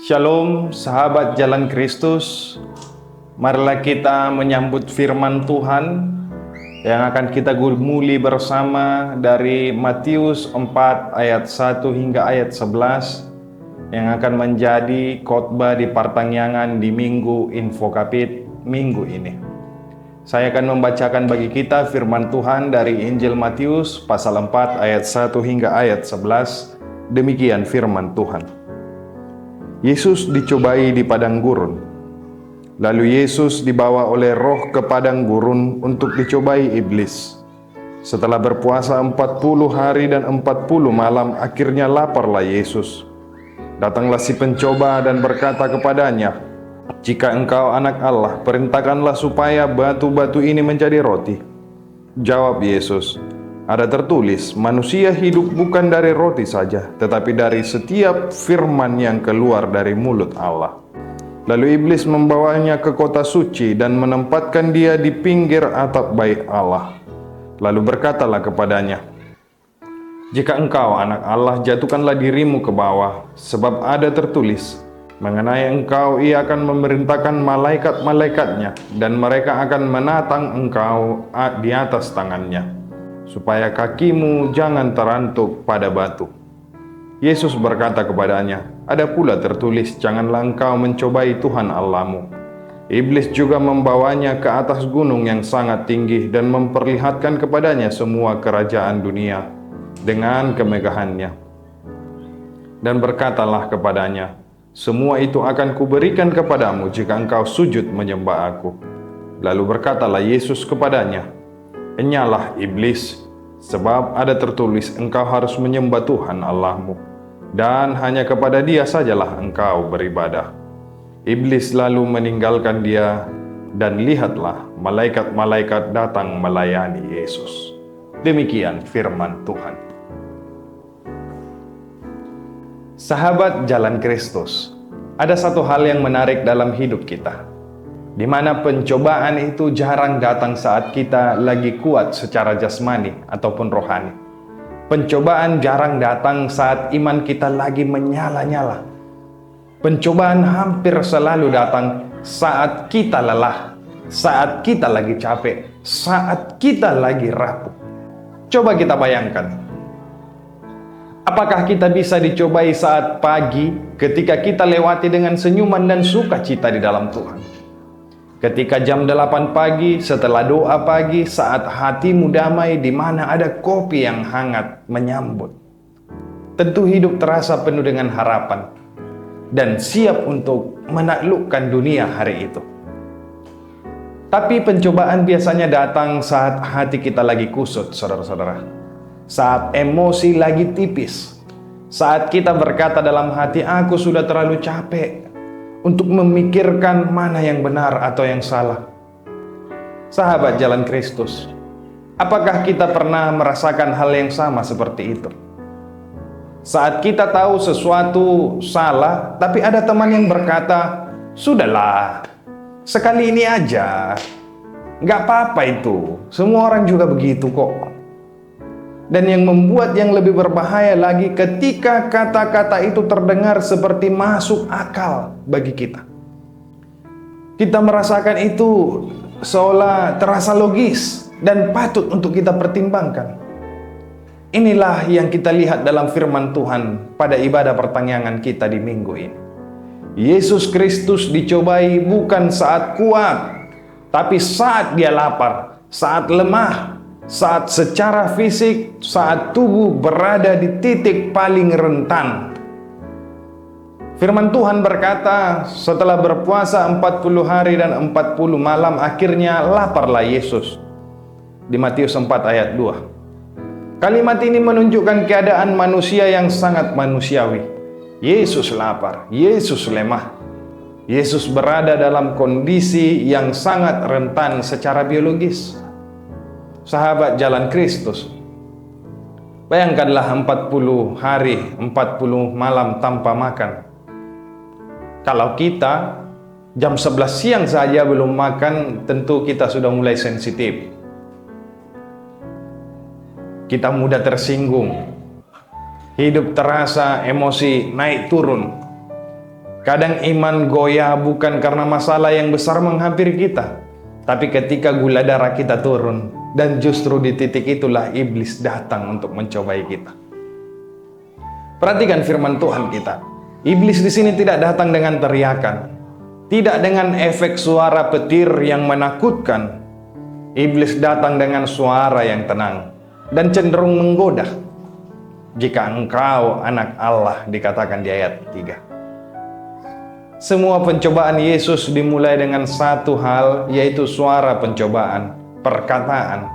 Shalom, sahabat Jalan Kristus. Marilah kita menyambut firman Tuhan yang akan kita gumuli bersama dari Matius 4 ayat 1 hingga ayat 11 yang akan menjadi khotbah di pertanyaan di Minggu Infokapit minggu ini. Saya akan membacakan bagi kita firman Tuhan dari Injil Matius pasal 4 ayat 1 hingga ayat 11. Demikian firman Tuhan. Yesus dicobai di padang gurun. Lalu Yesus dibawa oleh Roh ke padang gurun untuk dicobai iblis. Setelah berpuasa 40 hari dan 40 malam, akhirnya laparlah Yesus. Datanglah si pencoba dan berkata kepadanya, "Jika engkau anak Allah, perintahkanlah supaya batu-batu ini menjadi roti." Jawab Yesus, "Ada tertulis, manusia hidup bukan dari roti saja, tetapi dari setiap firman yang keluar dari mulut Allah." Lalu iblis membawanya ke kota suci dan menempatkan dia di pinggir atap bait Allah. Lalu berkatalah kepadanya, "Jika engkau anak Allah, jatuhkanlah dirimu ke bawah, sebab ada tertulis, mengenai engkau ia akan memerintahkan malaikat-malaikatnya, dan mereka akan menatang engkau di atas tangannya, supaya kakimu jangan terantuk pada batu." Yesus berkata kepadanya, "Ada pula tertulis, janganlah engkau mencobai Tuhan Allahmu." Iblis juga membawanya ke atas gunung yang sangat tinggi dan memperlihatkan kepadanya semua kerajaan dunia dengan kemegahannya. Dan berkatalah kepadanya, "Semua itu akan kuberikan kepadamu jika engkau sujud menyembah aku." Lalu berkatalah Yesus kepadanya, "Enyalah iblis, sebab ada tertulis, engkau harus menyembah Tuhan Allahmu, dan hanya kepada Dia sajalah engkau beribadah." Iblis lalu meninggalkan dia, dan lihatlah, malaikat-malaikat datang melayani Yesus. Demikian firman Tuhan. Sahabat Jalan Kristus, ada satu hal yang menarik dalam hidup kita, di mana pencobaan itu jarang datang saat kita lagi kuat secara jasmani ataupun rohani. Pencobaan jarang datang saat iman kita lagi menyala-nyala. Pencobaan hampir selalu datang saat kita lelah, saat kita lagi capek, saat kita lagi rapuh. Coba kita bayangkan, apakah kita bisa dicobai saat pagi ketika kita lewati dengan senyuman dan sukacita di dalam Tuhan? Ketika jam 8 pagi, setelah doa pagi, saat hatimu damai, di mana ada kopi yang hangat menyambut. Tentu hidup terasa penuh dengan harapan dan siap untuk menaklukkan dunia hari itu. Tapi pencobaan biasanya datang saat hati kita lagi kusut, saudara-saudara. Saat emosi lagi tipis. Saat kita berkata dalam hati, "Aku sudah terlalu capek untuk memikirkan mana yang benar atau yang salah." Sahabat Jalan Kristus, apakah kita pernah merasakan hal yang sama seperti itu? Saat kita tahu sesuatu salah, tapi ada teman yang berkata, "Sudahlah, sekali ini aja, nggak apa-apa itu, semua orang juga begitu kok." Dan yang membuat yang lebih berbahaya lagi, ketika kata-kata itu terdengar seperti masuk akal bagi kita. Kita merasakan itu seolah terasa logis dan patut untuk kita pertimbangkan. Inilah yang kita lihat dalam firman Tuhan pada ibadah pertanyaan kita di minggu ini. Yesus Kristus dicobai bukan saat kuat, tapi saat dia lapar, saat lemah, saat secara fisik, saat tubuh berada di titik paling rentan. Firman Tuhan berkata, setelah berpuasa 40 hari dan 40 malam, akhirnya laparlah Yesus. Di Matius 4 ayat 2. Kalimat ini menunjukkan keadaan manusia yang sangat manusiawi. Yesus lapar, Yesus lemah. Yesus berada dalam kondisi yang sangat rentan secara biologis. Sahabat Jalan Kristus, bayangkanlah 40 hari, 40 malam tanpa makan. Kalau kita jam 11 siang saja belum makan, tentu kita sudah mulai sensitif. Kita mudah tersinggung. Hidup terasa emosi naik turun. Kadang iman goyah bukan karena masalah yang besar menghampiri kita, tapi ketika gula darah kita turun, dan justru di titik itulah iblis datang untuk mencobai kita. Perhatikan firman Tuhan kita. Iblis di sini tidak datang dengan teriakan, tidak dengan efek suara petir yang menakutkan. Iblis datang dengan suara yang tenang dan cenderung menggoda. Jika engkau anak Allah, dikatakan di ayat 3. Semua pencobaan Yesus dimulai dengan satu hal, yaitu suara pencobaan, perkataan.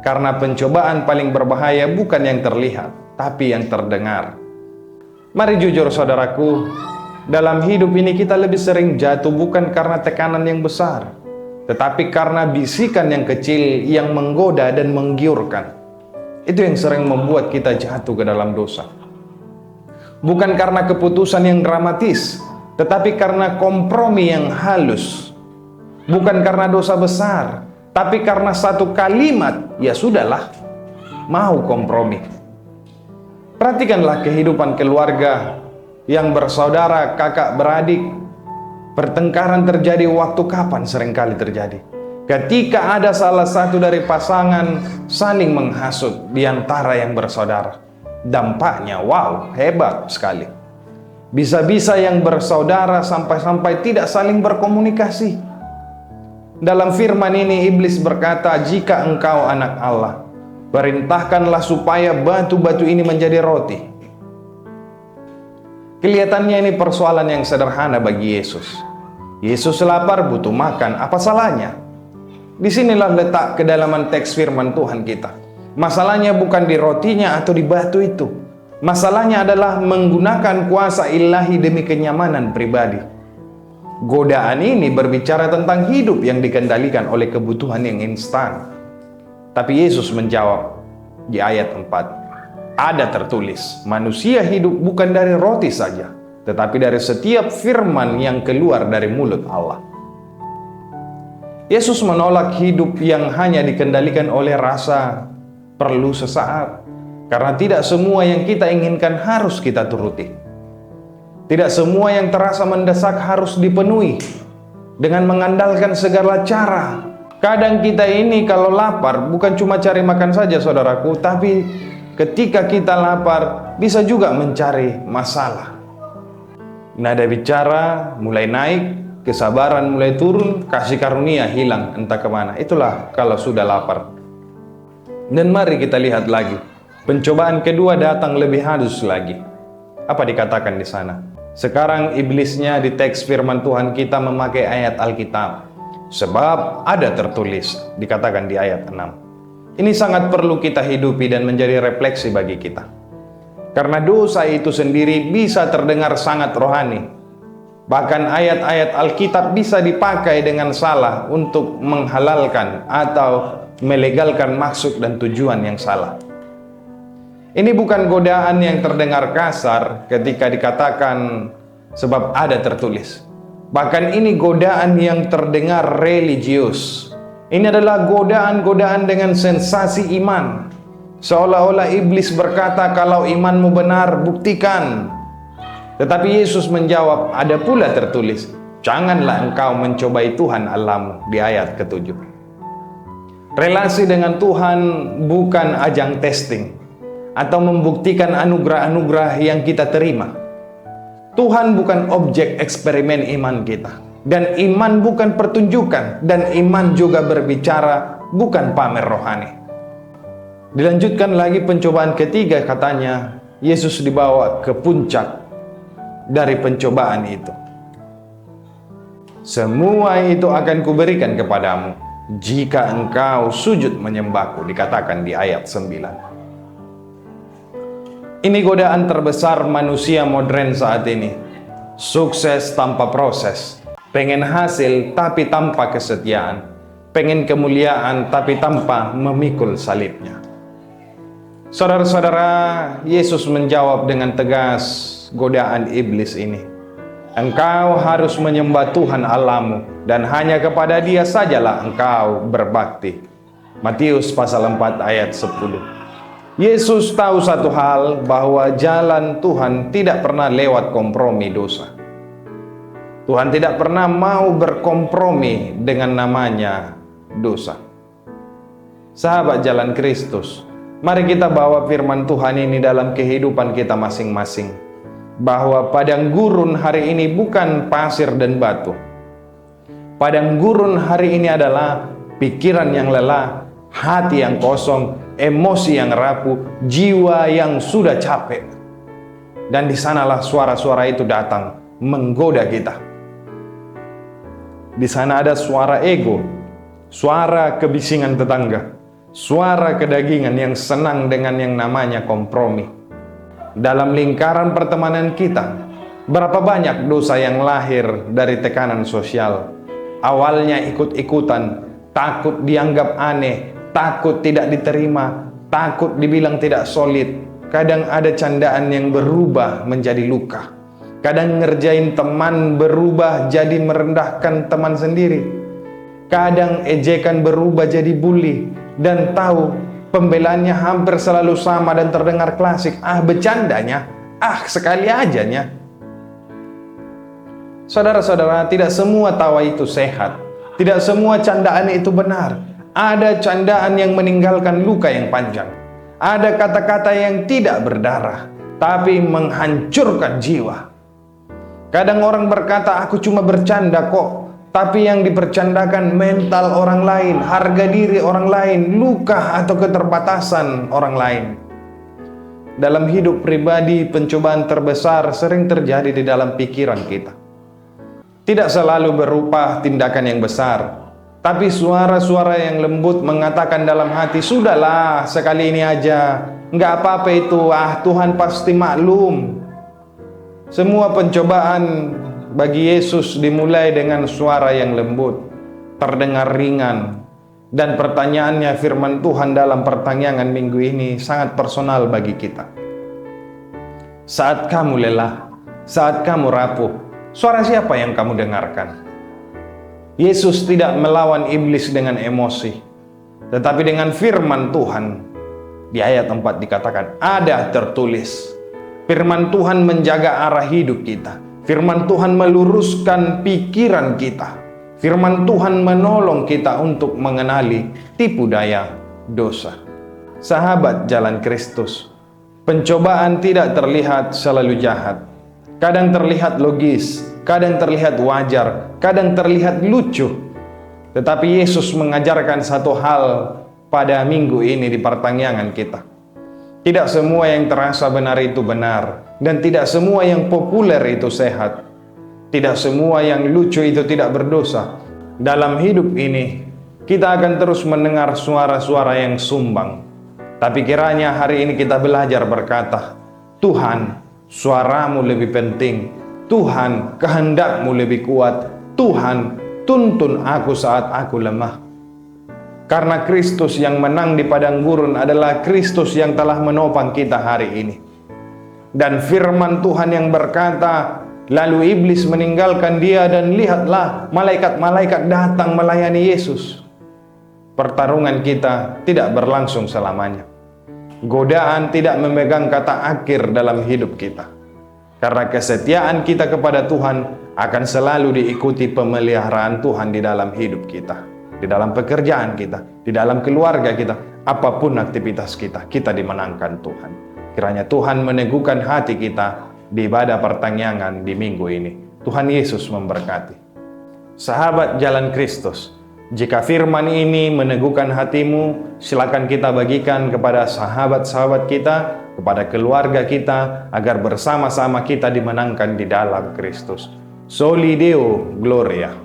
Karena pencobaan paling berbahaya bukan yang terlihat, tapi yang terdengar. Mari jujur saudaraku, dalam hidup ini kita lebih sering jatuh bukan karena tekanan yang besar, tetapi karena bisikan yang kecil yang menggoda dan menggiurkan. Itu yang sering membuat kita jatuh ke dalam dosa. Bukan karena keputusan yang dramatis, tetapi karena kompromi yang halus. Bukan karena dosa besar, tapi karena satu kalimat, ya sudahlah, mau kompromi. Perhatikanlah kehidupan keluarga yang bersaudara, kakak beradik. Pertengkaran terjadi waktu kapan seringkali terjadi? Ketika ada salah satu dari pasangan saling menghasut di antara yang bersaudara. Dampaknya, wow, hebat sekali. Bisa-bisa yang bersaudara sampai-sampai tidak saling berkomunikasi. Dalam firman ini iblis berkata, jika engkau anak Allah, perintahkanlah supaya batu-batu ini menjadi roti. Kelihatannya ini persoalan yang sederhana bagi Yesus. Yesus lapar, butuh makan, apa salahnya? Disinilah letak kedalaman teks firman Tuhan kita. Masalahnya bukan di rotinya atau di batu itu. Masalahnya adalah menggunakan kuasa ilahi demi kenyamanan pribadi. Godaan ini berbicara tentang hidup yang dikendalikan oleh kebutuhan yang instan. Tapi Yesus menjawab di ayat 4, ada tertulis, manusia hidup bukan dari roti saja, tetapi dari setiap firman yang keluar dari mulut Allah. Yesus menolak hidup yang hanya dikendalikan oleh rasa perlu sesaat. Karena tidak semua yang kita inginkan harus kita turuti. Tidak semua yang terasa mendesak harus dipenuhi dengan mengandalkan segala cara. Kadang kita ini kalau lapar bukan cuma cari makan saja saudaraku, tapi ketika kita lapar bisa juga mencari masalah. Nada bicara mulai naik, kesabaran mulai turun, kasih karunia hilang entah kemana. Itulah kalau sudah lapar. Dan mari kita lihat lagi. Pencobaan kedua datang lebih halus lagi. Apa dikatakan di sana? Sekarang iblisnya di teks firman Tuhan kita memakai ayat Alkitab. Sebab ada tertulis, dikatakan di ayat 6. Ini sangat perlu kita hidupi dan menjadi refleksi bagi kita. Karena dosa itu sendiri bisa terdengar sangat rohani. Bahkan ayat-ayat Alkitab bisa dipakai dengan salah untuk menghalalkan atau melegalkan maksud dan tujuan yang salah. Ini bukan godaan yang terdengar kasar ketika dikatakan sebab ada tertulis. Bahkan ini godaan yang terdengar religius. Ini adalah godaan-godaan dengan sensasi iman. Seolah-olah iblis berkata, kalau imanmu benar, buktikan. Tetapi Yesus menjawab, ada pula tertulis, janganlah engkau mencobai Tuhan Allahmu, di ayat ke-7. Relasi dengan Tuhan bukan ajang testing atau membuktikan anugerah-anugerah yang kita terima. Tuhan bukan objek eksperimen iman kita. Dan iman bukan pertunjukan. Dan iman juga berbicara bukan pamer rohani. Dilanjutkan lagi pencobaan ketiga, katanya Yesus dibawa ke puncak dari pencobaan itu. Semua itu akan kuberikan kepadamu jika engkau sujud menyembahku, dikatakan di ayat 9. Ini godaan terbesar manusia modern saat ini. Sukses tanpa proses. Pengen hasil tapi tanpa kesetiaan. Pengen kemuliaan tapi tanpa memikul salibnya. Saudara-saudara, Yesus menjawab dengan tegas godaan iblis ini. Engkau harus menyembah Tuhan Allahmu dan hanya kepada Dia sajalah engkau berbakti. Matius pasal 4 ayat 10. Yesus tahu satu hal, bahwa jalan Tuhan tidak pernah lewat kompromi dosa. Tuhan tidak pernah mau berkompromi dengan namanya dosa. Sahabat jalan Kristus, mari kita bawa firman Tuhan ini dalam kehidupan kita masing-masing. Bahwa padang gurun hari ini bukan pasir dan batu. Padang gurun hari ini adalah pikiran yang lelah, hati yang kosong, emosi yang rapuh, jiwa yang sudah capek. Dan di sanalah suara-suara itu datang menggoda kita. Di sana ada suara ego, suara kebisingan tetangga, suara kedagingan yang senang dengan yang namanya kompromi. Dalam lingkaran pertemanan kita, berapa banyak dosa yang lahir dari tekanan sosial. Awalnya ikut-ikutan, takut dianggap aneh, takut tidak diterima, takut dibilang tidak solid. Kadang ada candaan yang berubah menjadi luka. Kadang ngerjain teman berubah jadi merendahkan teman sendiri. Kadang ejekan berubah jadi bully. Dan tahu pembelaannya hampir selalu sama dan terdengar klasik. Bercandanya, sekali ajanya. Saudara-saudara, tidak semua tawa itu sehat. Tidak semua candaan itu benar. Ada candaan yang meninggalkan luka yang panjang. Ada kata-kata yang tidak berdarah, tapi menghancurkan jiwa. Kadang orang berkata, aku cuma bercanda kok. Tapi yang dipercandakan mental orang lain, harga diri orang lain, luka atau keterbatasan orang lain. Dalam hidup pribadi, pencobaan terbesar sering terjadi di dalam pikiran kita. Tidak selalu berupa tindakan yang besar, tapi suara-suara yang lembut mengatakan dalam hati, sudahlah sekali ini aja, nggak apa-apa itu, Tuhan pasti maklum. Semua pencobaan bagi Yesus dimulai dengan suara yang lembut, terdengar ringan, dan pertanyaannya firman Tuhan dalam pertanyaan minggu ini sangat personal bagi kita. Saat kamu lelah, saat kamu rapuh, suara siapa yang kamu dengarkan? Yesus tidak melawan iblis dengan emosi, tetapi dengan firman Tuhan. Di ayat 4 dikatakan, ada tertulis. Firman Tuhan menjaga arah hidup kita. Firman Tuhan meluruskan pikiran kita. Firman Tuhan menolong kita untuk mengenali tipu daya dosa. Sahabat jalan Kristus, pencobaan tidak terlihat selalu jahat. Kadang terlihat logis, kadang terlihat wajar, kadang terlihat lucu. Tetapi Yesus mengajarkan satu hal pada minggu ini di pertanyaan kita. Tidak semua yang terasa benar itu benar, dan tidak semua yang populer itu sehat. Tidak semua yang lucu itu tidak berdosa. Dalam hidup ini, kita akan terus mendengar suara-suara yang sumbang. Tapi kiranya hari ini kita belajar berkata, Tuhan, suaramu lebih penting. Tuhan, kehendakmu lebih kuat. Tuhan, tuntun aku saat aku lemah. Karena Kristus yang menang di padang gurun adalah Kristus yang telah menopang kita hari ini. Dan firman Tuhan yang berkata, lalu iblis meninggalkan dia dan lihatlah malaikat-malaikat datang melayani Yesus. Pertarungan kita tidak berlangsung selamanya. Godaan tidak memegang kata akhir dalam hidup kita. Karena kesetiaan kita kepada Tuhan akan selalu diikuti pemeliharaan Tuhan di dalam hidup kita. Di dalam pekerjaan kita, di dalam keluarga kita, apapun aktivitas kita, kita dimenangkan Tuhan. Kiranya Tuhan meneguhkan hati kita di ibadah pertanyaan di minggu ini. Tuhan Yesus memberkati. Sahabat jalan Kristus, jika firman ini meneguhkan hatimu, silakan kita bagikan kepada sahabat-sahabat kita, kepada keluarga kita, agar bersama-sama kita dimenangkan di dalam Kristus. Soli Deo Gloria.